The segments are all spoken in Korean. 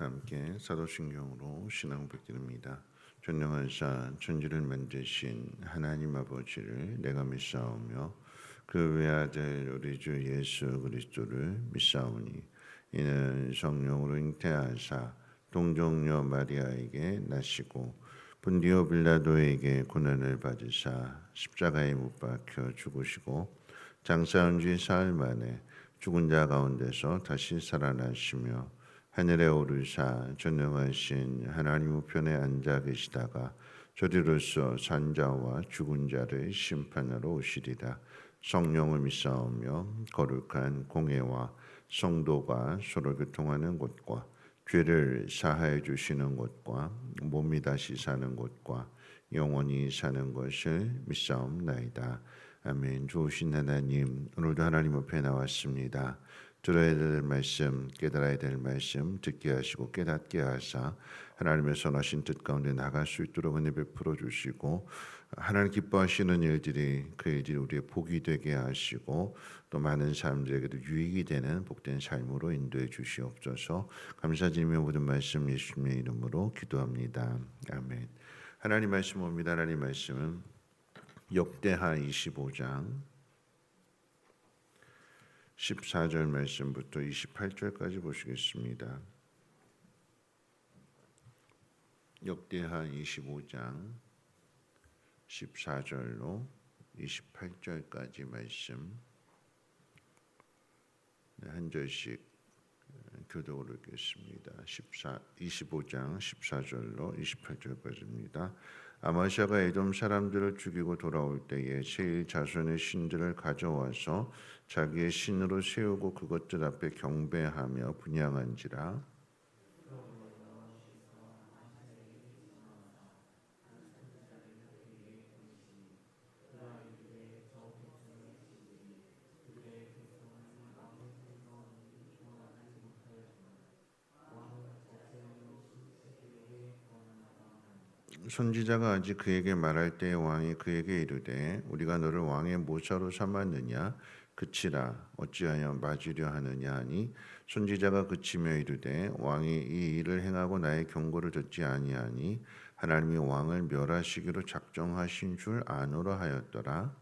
다 함께 사도신경으로 신앙 베드립니다. 전능하사 천지를 만드신 하나님 아버지를 내가 믿사오며 그 외아들 우리 주 예수 그리스도를 믿사오니 이는 성령으로 잉태하사 동정녀 마리아에게 나시고 본디오 빌라도에게 고난을 받으사 십자가에 못 박혀 죽으시고 장사한 지 사흘 만에 죽은 자 가운데서 다시 살아나시며 하늘에 오르사 전능하신 하나님 우편에 앉아 계시다가 저리로서 산자와 죽은 자를 심판하러 오시리라. 성령을 믿사오며 거룩한 공회와 성도가 서로 교통하는 곳과 죄를 사하여 주시는 곳과 몸이 다시 사는 곳과 영원히 사는 것을 믿사옵나이다. 아멘. 좋으신 하나님, 오늘도 하나님 앞에 나왔습니다. 들어야 될 말씀, 깨달아야 될 말씀 듣게 하시고 깨닫게 하사 하나님의 선하신 뜻 가운데 나갈 수 있도록 은혜 베풀어 주시고 하나님 기뻐하시는 일들이 그 일들이 우리의 복이 되게 하시고 또 많은 사람들에게도 유익이 되는 복된 삶으로 인도해 주시옵소서. 감사드리며 모든 말씀 예수님의 이름으로 기도합니다. 아멘. 하나님 말씀 옵니다. 하나님 말씀은 역대하 25장 14절 말씀부터 28절까지 보시겠습니다. 역대하 25장 14절로 28절까지 말씀 한 절씩 교독으로 읽겠습니다. 25장 14절로 28절까지입니다. 아마시아가 에돔 사람들을 죽이고 돌아올 때에 세일 자손의 신들을 가져와서 자기의 신으로 세우고 그것들 앞에 경배하며 분향한지라. 선지자가 아직 그에게 말할 때에 왕이 그에게 이르되 우리가 너를 왕의 모사로 삼았느냐 그치라 어찌하여 맞으려 하느냐 하니 선지자가 그치며 이르되 왕이 이 일을 행하고 나의 경고를 듣지 아니하니 하나님이 왕을 멸하시기로 작정하신 줄 아노라 하였더라.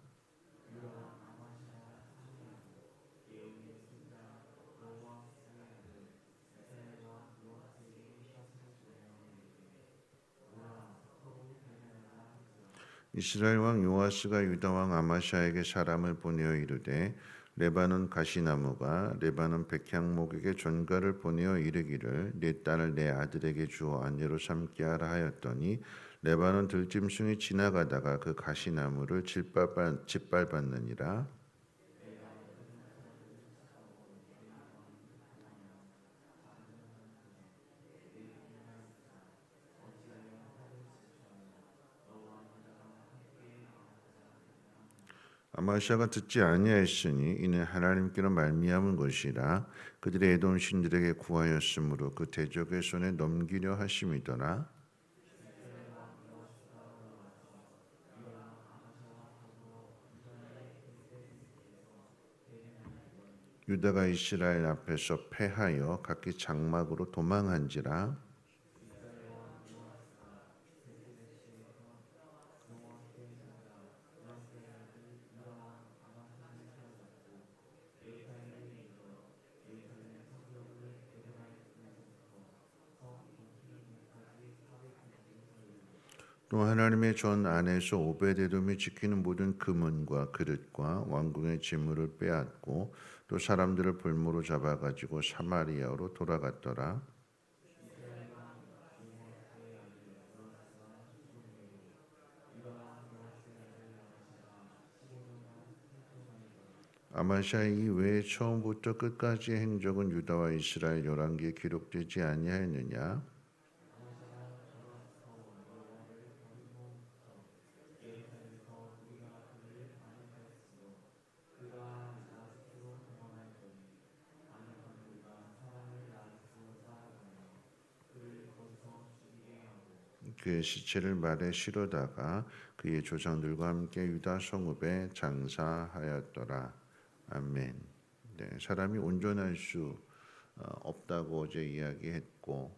이스라엘 왕 요아스가 유다 왕 아마샤에게 사람을 보내어 이르되 레바논 가시나무가 레바논 백향목에게 전가를 보내어 이르기를 내 딸을 내 아들에게 주어 아내로 삼게 하라 하였더니 레바논 들짐승이 지나가다가 그 가시나무를 짓밟았느니라. 아마시아가 듣지 아니하였으니 이는 하나님께로 말미암은 것이라. 그들의 에돔 신들에게 구하였으므로 그 대적의 손에 넘기려 하심이더라. 유다가 이스라엘 앞에서 패하여 각기 장막으로 도망한지라. 또 하나님의 전 안에서 오베데돔이 지키는 모든 금은과 그릇과 왕궁의 재물을 빼앗고 또 사람들을 볼모로 잡아가지고 사마리아로 돌아갔더라. 아마샤 이외에 처음부터 끝까지 행적은 유다와 이스라엘 열왕기에 기록되지 아니하였느냐? 그의 시체를 말에 실어다가 그의 조상들과 함께 유다 성읍에 장사하였더라. 아멘. 네, 사람이 온전할 수 없다고 어제 이야기했고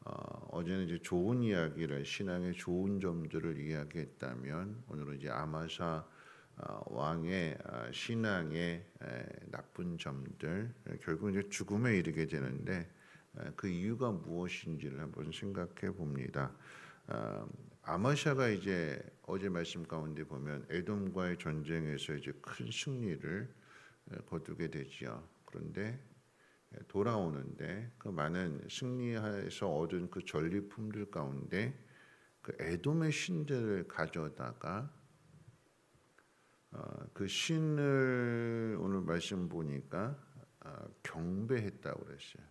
어제는 이제 좋은 이야기를 신앙의 좋은 점들을 이야기했다면 오늘은 이제 아마사 왕의 신앙의 나쁜 점들 결국 이제 죽음에 이르게 되는데 그 이유가 무엇인지를 한번 생각해 봅니다. 아마샤가 이제 어제 말씀 가운데 보면 에돔과의 전쟁에서 이제 큰 승리를 거두게 되지요. 그런데 돌아오는데 그 많은 승리해서 얻은 그 전리품들 가운데 그 에돔의 신들을 가져다가 그 신을 오늘 말씀 보니까 경배했다고 그랬어요.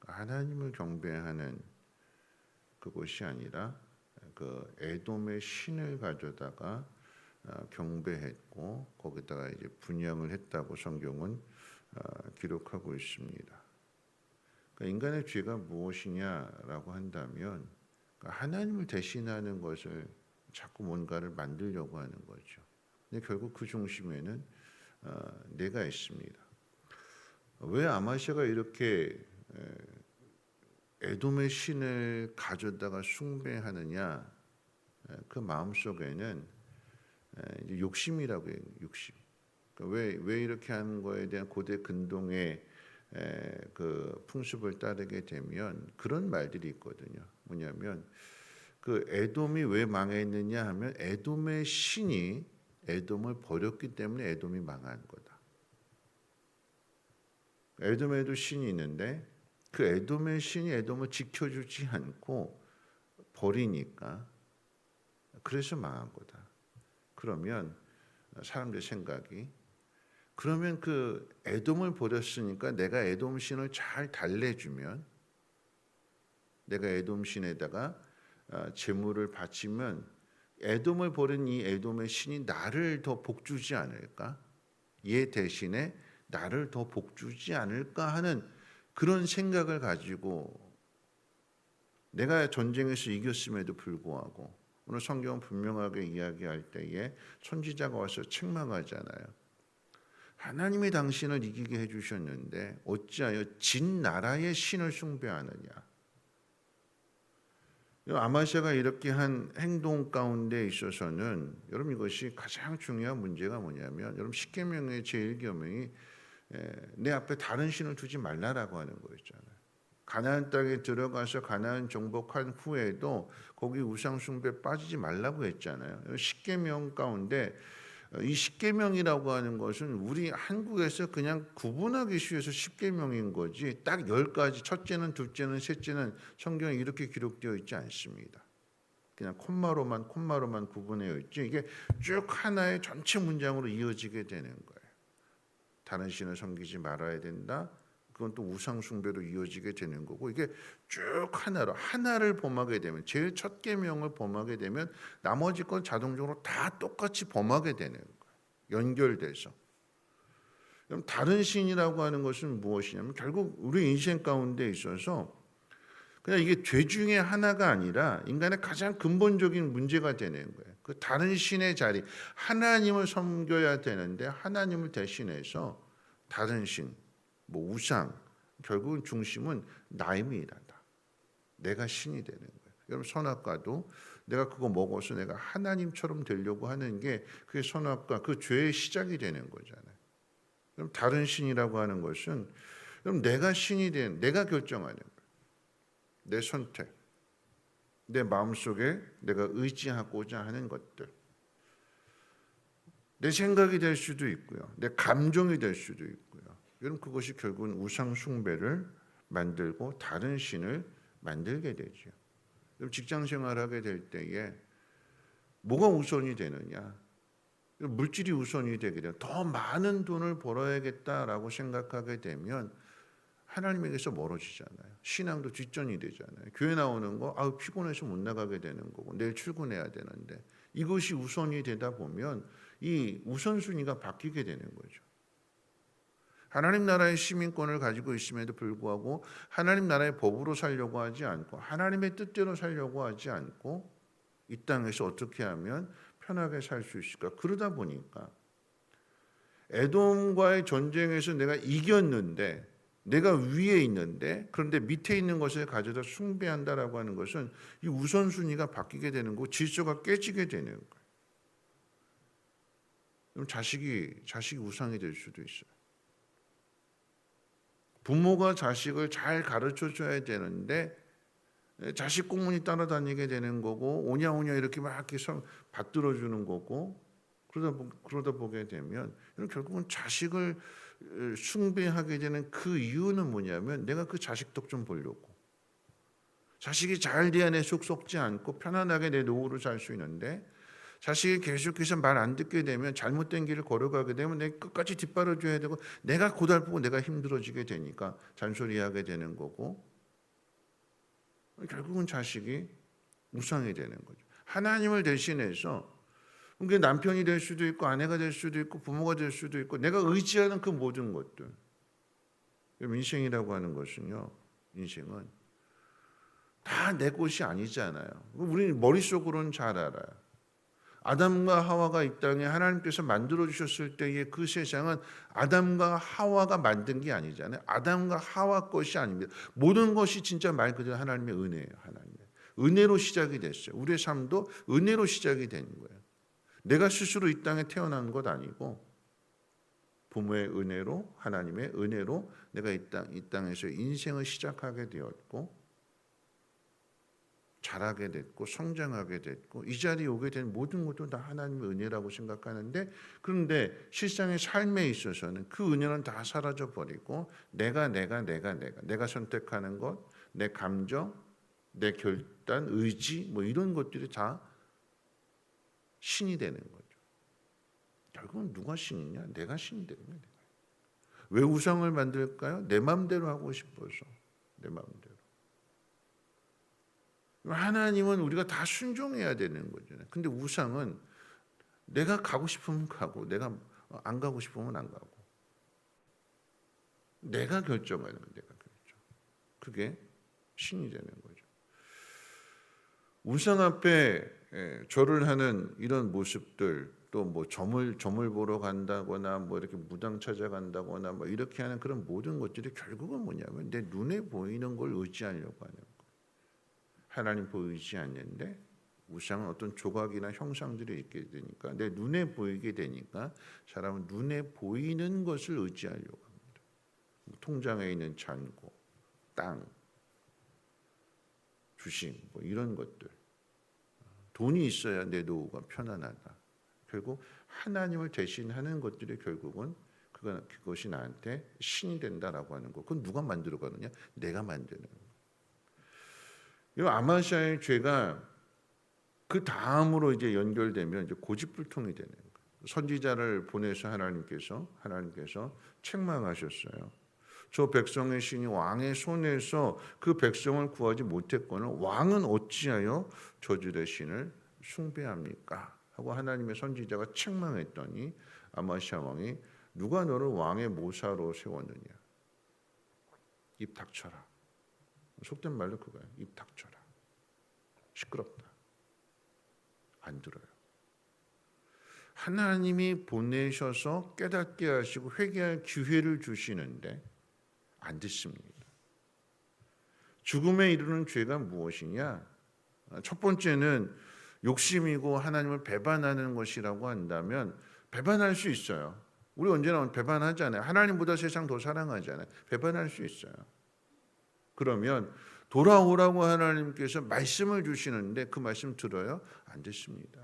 하나님을 경배하는 그것이 아니라 그 에돔의 신을 가져다가 경배했고 거기다가 이제 분양을 했다고 성경은 기록하고 있습니다. 그러니까 인간의 죄가 무엇이냐라고 한다면 하나님을 대신하는 것을 자꾸 뭔가를 만들려고 하는 거죠. 근데 결국 그 중심에는 내가 있습니다. 왜 아마시아가 이렇게 에돔의 신을 가져다가 숭배하느냐? 그 마음 속에는 욕심이라고 해요. 욕심. 그러니까 왜 이렇게 하는 거에 대한 고대 근동의 그 풍습을 따르게 되면 그런 말들이 있거든요. 뭐냐면 그 에돔이 왜 망했느냐 하면 에돔의 신이 에돔을 버렸기 때문에 에돔이 망한 거다. 에돔에도 신이 있는데 그 에돔의 신이 에돔을 지켜주지 않고 버리니까 그래서 망한 거다. 그러면 사람들 생각이 그러면 그 에돔을 버렸으니까 내가 에돔 신을 잘 달래주면 내가 에돔 신에다가 제물을 바치면 에돔을 버린 이 에돔의 신이 나를 더 복주지 않을까? 얘 대신에 나를 더 복주지 않을까 하는 그런 생각을 가지고 내가 전쟁에서 이겼음에도 불구하고 오늘 성경은 분명하게 이야기할 때에 선지자가 와서 책망하잖아요. 하나님이 당신을 이기게 해주셨는데 어찌하여 진 나라의 신을 숭배하느냐. 아마시아가 이렇게 한 행동 가운데 있어서는 여러분 이것이 가장 중요한 문제가 뭐냐면 여러분 십계명의 제1계명이 내 앞에 다른 신을 두지 말라라고 하는 거였잖아요. 가나안 땅에 들어가서 가나안 정복한 후에도 거기 우상 숭배 빠지지 말라고 했잖아요. 십계명 가운데 이 십계명이라고 하는 것은 우리 한국에서 그냥 구분하기 쉬워서 십계명인 거지 딱 10가지 첫째는 둘째는 셋째는 성경에 이렇게 기록되어 있지 않습니다. 그냥 콤마로만 구분되어 있지 이게 쭉 하나의 전체 문장으로 이어지게 되는 거예요. 다른 신을 섬기지 말아야 된다. 그건 또 우상 숭배로 이어지게 되는 거고 이게 쭉 하나를 범하게 되면 제일 첫 계명을 범하게 되면 나머지 건 자동적으로 다 똑같이 범하게 되는 거예요. 연결돼서. 그럼 다른 신이라고 하는 것은 무엇이냐면 결국 우리 인생 가운데 있어서 그냥 이게 죄 중에 하나가 아니라 인간의 가장 근본적인 문제가 되는 거예요. 그 다른 신의 자리, 하나님을 섬겨야 되는데 하나님을 대신해서 다른 신, 뭐 우상, 결국은 중심은 나입니다. 내가 신이 되는 거예요. 여러분 선악과도 내가 그거 먹어서 내가 하나님처럼 되려고 하는 게 그게 선악과 그 죄의 시작이 되는 거잖아요. 그럼 다른 신이라고 하는 것은 그럼 내가 신이 된 내가 결정하는 거예요. 내 선택, 내 마음속에 내가 의지하고자 하는 것들. 내 생각이 될 수도 있고요. 내 감정이 될 수도 있고요. 여러분 그것이 결국은 우상 숭배를 만들고 다른 신을 만들게 되죠. 직장 생활하게 될 때에 뭐가 우선이 되느냐? 물질이 우선이 되게 돼요. 더 많은 돈을 벌어야겠다라고 생각하게 되면 하나님에게서 멀어지잖아요. 신앙도 뒷전이 되잖아요. 교회 나오는 거 피곤해서 못 나가게 되는 거고 내일 출근해야 되는데 이것이 우선이 되다 보면 이 우선순위가 바뀌게 되는 거죠. 하나님 나라의 시민권을 가지고 있음에도 불구하고 하나님 나라의 법으로 살려고 하지 않고 하나님의 뜻대로 살려고 하지 않고 이 땅에서 어떻게 하면 편하게 살 수 있을까? 그러다 보니까 에돔과의 전쟁에서 내가 이겼는데 내가 위에 있는데 그런데 밑에 있는 것을 가져다 숭배한다라고 하는 것은 이 우선순위가 바뀌게 되는 거고 질서가 깨지게 되는 거예요. 그럼 자식이 우상이 될 수도 있어요. 부모가 자식을 잘 가르쳐 줘야 되는데 자식 공문이 따라다니게 되는 거고 오냐오냐 이렇게 막 이렇게 받들어 주는 거고 그러다 보게 되면 결국은 자식을 숭배하게 되는 그 이유는 뭐냐면 내가 그 자식 덕 좀 보려고. 자식이 잘 돼야 내 속 썩지 않고 편안하게 내 노후를 살 수 있는데 자식이 계속해서 말 안 듣게 되면 잘못된 길을 걸어가게 되면 내가 끝까지 뒷바라줘야 되고 내가 고달프고 내가 힘들어지게 되니까 잔소리하게 되는 거고 결국은 자식이 우상이 되는 거죠. 하나님을 대신해서 그게 남편이 될 수도 있고 아내가 될 수도 있고 부모가 될 수도 있고 내가 의지하는 그 모든 것들. 인생이라고 하는 것은요. 인생은 다 내 것이 아니잖아요. 우리 머릿속으로는 잘 알아요. 아담과 하와가 이 땅에 하나님께서 만들어 주셨을 때의 그 세상은 아담과 하와가 만든 게 아니잖아요. 아담과 하와 것이 아닙니다. 모든 것이 진짜 말 그대로 하나님의 은혜예요. 하나님의 은혜로 시작이 됐어요. 우리의 삶도 은혜로 시작이 된 거예요. 내가 스스로 이 땅에 태어난 것 아니고 부모의 은혜로 하나님의 은혜로 내가 이 땅에서 인생을 시작하게 되었고 자라게 됐고 성장하게 됐고 이 자리에 오게 된 모든 것도 다 하나님의 은혜라고 생각하는데 그런데 실상의 삶에 있어서는 그 은혜는 다 사라져 버리고 내가 선택하는 것, 내 감정, 내 결단, 의지 뭐 이런 것들이 다 신이 되는 거죠. 결국은 누가 신이냐? 내가 신이 되는 거예요. 왜 우상을 만들까요? 내 마음대로 하고 싶어서. 내 마음대로. 하나님은 우리가 다 순종해야 되는 거잖아요. 근데 우상은 내가 가고 싶으면 가고 내가 안 가고 싶으면 안 가고 내가 결정하는 거예요. 내가 결정. 그게 신이 되는 거죠. 우상 앞에 절을 하는 이런 모습들 또 뭐 점을 보러 간다거나 뭐 이렇게 무당 찾아간다거나 뭐 이렇게 하는 그런 모든 것들이 결국은 뭐냐면 내 눈에 보이는 걸 의지하려고 하는 거예요. 하나님 보이지 않는데 우상은 어떤 조각이나 형상들이 있게 되니까 내 눈에 보이게 되니까 사람은 눈에 보이는 것을 의지하려고 합니다. 통장에 있는 잔고, 땅, 주식 뭐 이런 것들. 돈이 있어야 내 노후가 편안하다. 결국 하나님을 대신하는 것들이 결국은 그것이 나한테 신이 된다라고 하는 거. 그건 누가 만들어가느냐? 내가 만드는 거. 이 아마샤의 죄가 그 다음으로 이제 연결되면 이제 고집불통이 되는 거예요. 선지자를 보내서 하나님께서 책망하셨어요. 저 백성의 신이 왕의 손에서 그 백성을 구하지 못했거늘 왕은 어찌하여 저주의 신을 숭배합니까? 하고 하나님의 선지자가 책망했더니 아마시아 왕이 누가 너를 왕의 모사로 세웠느냐? 입 닥쳐라. 속된 말로 그거예요. 입 닥쳐라. 시끄럽다. 안 들어요. 하나님이 보내셔서 깨닫게 하시고 회개할 기회를 주시는데 안 듣습니다. 죽음에 이르는 죄가 무엇이냐? 첫 번째는 욕심이고 하나님을 배반하는 것이라고 한다면 배반할 수 있어요. 우리 언제나 배반하잖아요. 하나님보다 세상 더 사랑하잖아요. 배반할 수 있어요. 그러면 돌아오라고 하나님께서 말씀을 주시는데 그 말씀 들어요? 안 듣습니다.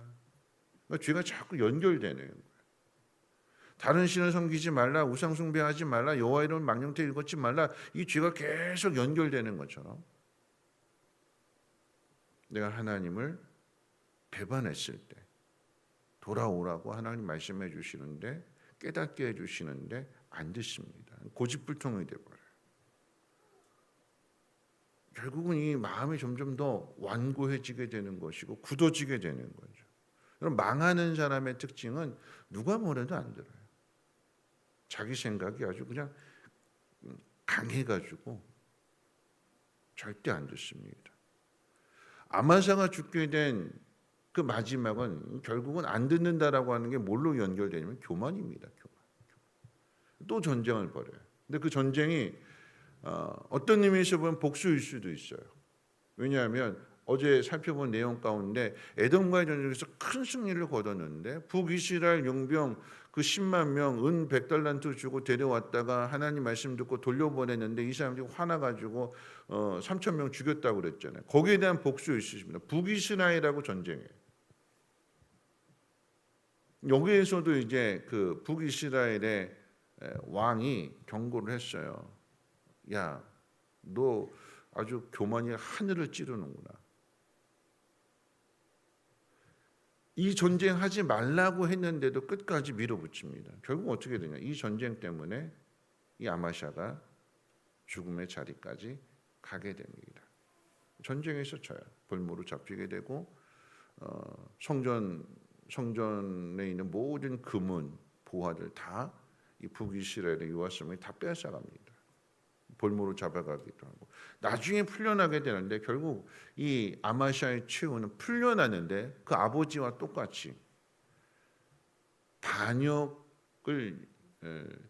그러니까 죄가 자꾸 연결되는 거예요. 다른 신을 섬기지 말라, 우상 숭배하지 말라, 여호와 이름을 망령되이 읽지 말라. 이 죄가 계속 연결되는 것처럼 내가 하나님을 배반했을 때 돌아오라고 하나님 말씀해 주시는데 깨닫게 해 주시는데 안 듣습니다. 고집불통이 되어버려요. 결국은 이 마음이 점점 더 완고해지게 되는 것이고 굳어지게 되는 거죠. 그럼 망하는 사람의 특징은 누가 뭐래도 안 들어요. 자기 생각이 아주 그냥 강해가지고 절대 안 듣습니다. 아마사가 죽게 된 그 마지막은 결국은 안 듣는다라고 하는 게 뭘로 연결되냐면 교만입니다. 교만. 또 전쟁을 벌여요. 근데 그 전쟁이 어떤 의미에서 보면 복수일 수도 있어요. 왜냐하면 어제 살펴본 내용 가운데 에돔과의 전쟁에서 큰 승리를 거뒀는데 북이스라엘 용병 그 10만 명 은 100달란트 주고 데려왔다가 하나님 말씀 듣고 돌려보냈는데 이 사람들이 화나가지고 3천 명 죽였다고 그랬잖아요. 거기에 대한 복수일 수 있습니다. 북이스라엘하고 전쟁이에요. 여기에서도 이제 그 북이스라엘의 왕이 경고를 했어요. 야, 너 아주 교만이 하늘을 찌르는구나. 이 전쟁 하지 말라고 했는데도 끝까지 밀어붙입니다. 결국 어떻게 되냐? 이 전쟁 때문에 이 아마샤가 죽음의 자리까지 가게 됩니다. 전쟁에서 져요. 볼모로 잡히게 되고 성전에 있는 모든 금은 보화들 다 이 북이스라엘의 요아스이 다 빼앗아갑니다. 볼모로 잡아가기도 하고 나중에 풀려나게 되는데 결국 이 아마샤의 최후는 풀려나는데 그 아버지와 똑같이 반역을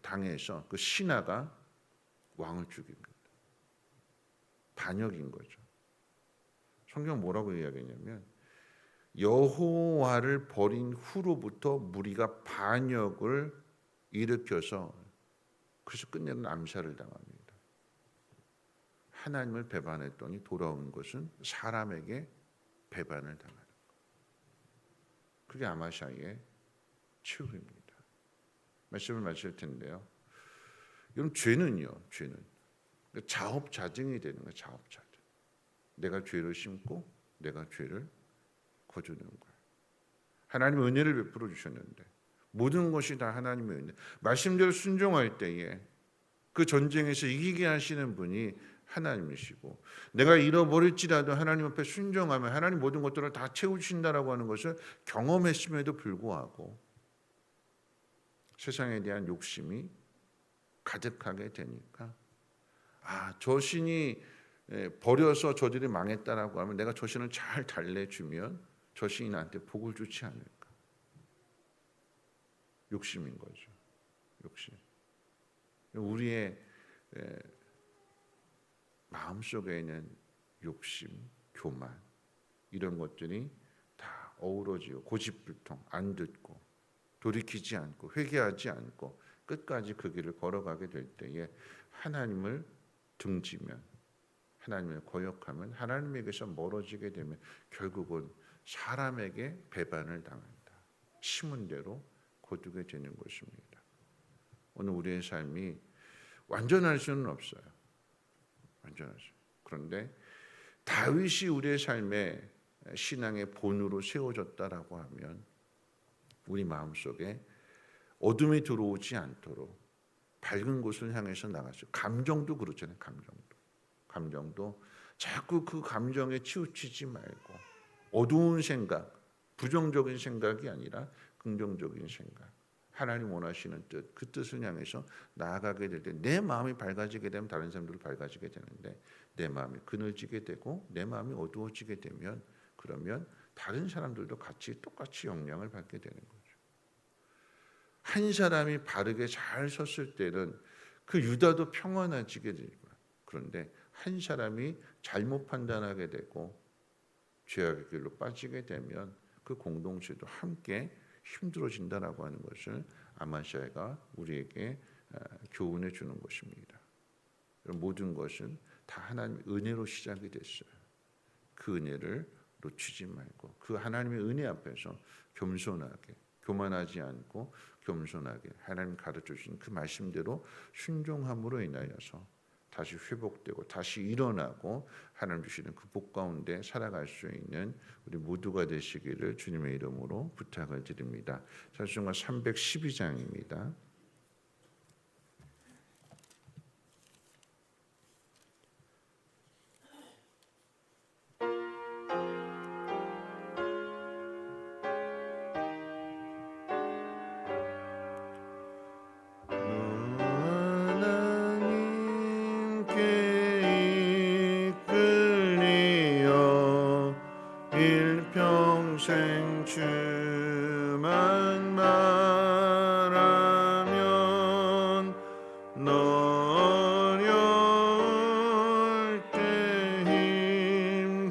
당해서 그 신하가 왕을 죽입니다. 반역인 거죠. 성경 뭐라고 이야기했냐면 여호와를 버린 후로부터 무리가 반역을 일으켜서 그래서 끝내는 암살을 당합니다. 하나님을 배반했더니 돌아온 것은 사람에게 배반을 당하는 것. 그게 아마샤의 최후입니다. 말씀을 마칠 텐데요. 여러분 죄는요. 죄는 자업자증이 되는 거예요. 자업자증. 내가 죄를 심고 내가 죄를 거두는 거예요. 하나님은 은혜를 베풀어 주셨는데 모든 것이 다 하나님의 은혜. 말씀대로 순종할 때에 그 전쟁에서 이기게 하시는 분이 하나님이시고 내가 잃어버릴지라도 하나님 앞에 순종하면 하나님 모든 것들을 다 채우신다라고 하는 것을 경험했음에도 불구하고 세상에 대한 욕심이 가득하게 되니까 저 신이 버려서 저들이 망했다라고 하면 내가 저 신을 잘 달래주면 저 신이 나한테 복을 주지 않을까. 욕심인 거죠. 욕심. 우리의 마음속에 있는 욕심, 교만 이런 것들이 다 어우러지고 고집불통 안 듣고 돌이키지 않고 회개하지 않고 끝까지 그 길을 걸어가게 될 때에 하나님을 등지면 하나님을 거역하면 하나님에게서 멀어지게 되면 결국은 사람에게 배반을 당한다. 심은 대로 거두게 되는 것입니다. 오늘 우리의 삶이 완전할 수는 없어요. 완전하죠. 그런데 다윗이 우리의 삶에 신앙의 본으로 세워졌다라고 하면 우리 마음속에 어둠이 들어오지 않도록 밝은 곳을 향해서 나가죠. 감정도 그렇잖아요. 감정도 자꾸 그 감정에 치우치지 말고 어두운 생각, 부정적인 생각이 아니라 긍정적인 생각, 하나님 원하시는 뜻, 그 뜻을 향해서 나아가게 될 때 내 마음이 밝아지게 되면 다른 사람들도 밝아지게 되는데 내 마음이 그늘지게 되고 내 마음이 어두워지게 되면 그러면 다른 사람들도 같이 똑같이 영향을 받게 되는 거죠. 한 사람이 바르게 잘 섰을 때는 그 유다도 평안해지게 되고 그런데 한 사람이 잘못 판단하게 되고 죄악의 길로 빠지게 되면 그 공동체도 함께 힘들어진다라고 하는 것을 아마샤가 우리에게 교훈해 주는 것입니다. 모든 것은 다 하나님의 은혜로 시작이 됐어요. 그 은혜를 놓치지 말고 그 하나님의 은혜 앞에서 겸손하게 교만하지 않고 겸손하게 하나님 가르쳐 주신 그 말씀대로 순종함으로 인하여서 다시 회복되고 다시 일어나고 하나님 주시는 그 복 가운데 살아갈 수 있는 우리 모두가 되시기를 주님의 이름으로 부탁을 드립니다. 찬송가 312장입니다. 일평생 주만 바라면 너려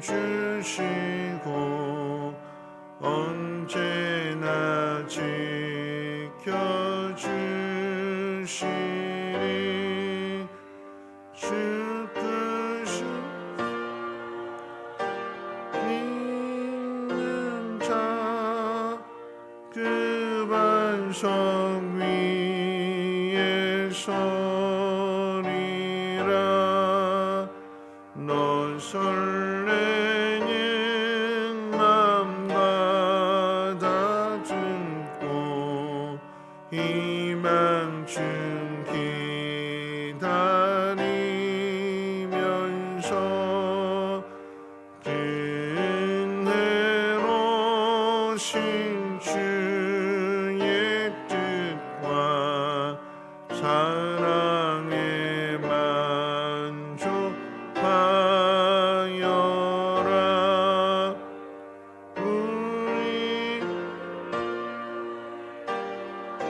주시고 언제나 지켜주시리. 주 크신 믿는 자 그 반석 위에 서리라. 넌 설레는 맘과 다듬고 희망 중 기다리면서 은혜로우신 주의 뜻과 사랑에 만족하여라. 우리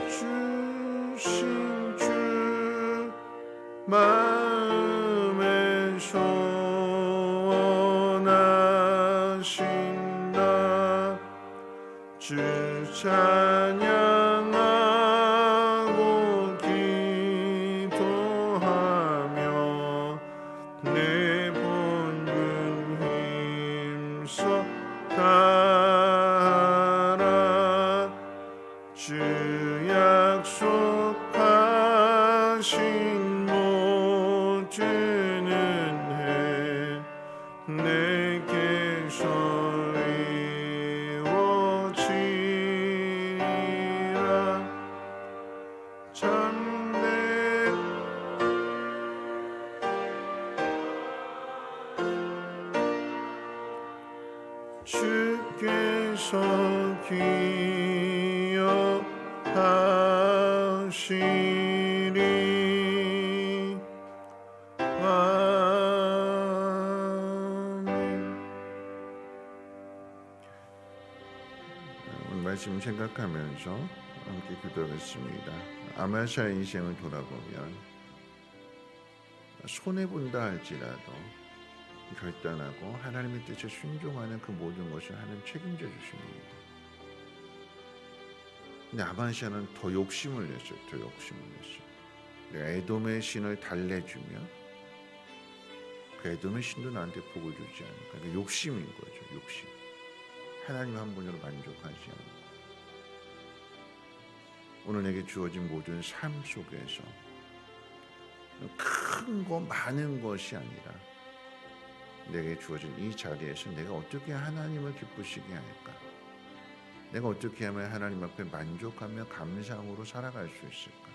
주신 주 마음에 소원하신다. 주 찬양하고 기도하며 내 본분 힘써 다하라. 주 약속하신 모든 은혜 내게서 이루어지리라. 참내 주께서 기억하시리. 아멘. 오늘 말씀 생각하면서 함께 기도하겠습니다. 아마샤의 인생을 돌아보면 손해본다 할지라도 결단하고 하나님의 뜻에 순종하는 그 모든 것을 하나님 책임져 주십니다. 근데 아마샤는 더 욕심을 냈어요. 내가 에돔의 신을 달래주며 그 에돔의 신도 나한테 복을 주지 않을까. 그러니까 욕심인 거죠. 욕심. 하나님 한 분으로 만족하지 않고 오늘 내게 주어진 모든 삶 속에서 큰 거 많은 것이 아니라 내게 주어진 이 자리에서 내가 어떻게 하나님을 기쁘시게 할까? 내가 어떻게 하면 하나님 앞에 만족하며 감사함으로 살아갈 수 있을까?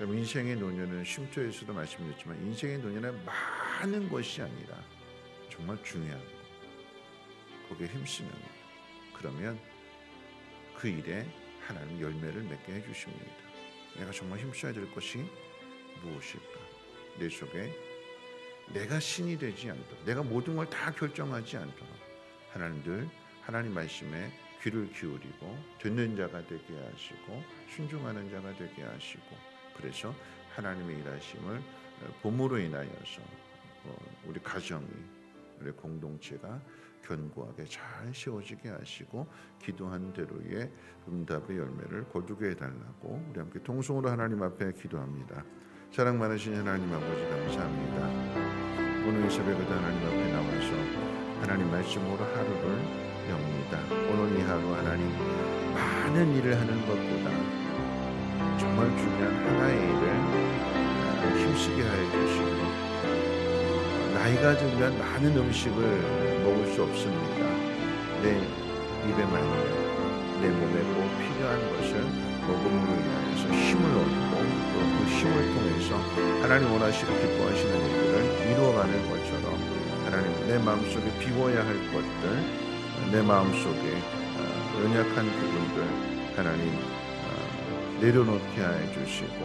인생의 노년은 쉼터에서도 말씀드렸지만 인생의 노년은 많은 것이 아니라 정말 중요한 것, 거기에 힘쓰는 것. 그러면 그 일에 하나님 열매를 맺게 해주십니다. 내가 정말 힘써야 될 것이 무엇일까? 내 속에 내가 신이 되지 않도록, 내가 모든 걸 다 결정하지 않도록 하나님 말씀에 귀를 기울이고 듣는 자가 되게 하시고 순종하는 자가 되게 하시고, 그래서 하나님의 일하심을 봄으로 인하여서 우리 가정이, 우리 공동체가 견고하게 잘 세워지게 하시고 기도한 대로의 응답의 열매를 거두게 해달라고 우리 함께 통성으로 하나님 앞에 기도합니다. 사랑 많으신 하나님 아버지 감사합니다. 오늘 이 새벽에도 하나님 앞에 나와서 하나님 말씀으로 하루를 엽니다. 오늘 이 하루 하나님 많은 일을 하는 것보다 정말 중요한 하나의 일을 힘쓰게 하여 주시고, 나이가 들면 많은 음식을 먹을 수 없습니다. 내 입에 맞는 내 몸에 꼭 필요한 것을 먹음으로 인하여서 힘을 얻고 또 그 힘을 통해서 하나님 원하시고 기뻐하시는 일들을 이루어가는 것처럼 하나님 내 마음속에 비워야 할 것들, 내 마음속에 연약한 부분들 하나님 내려놓게 해 주시고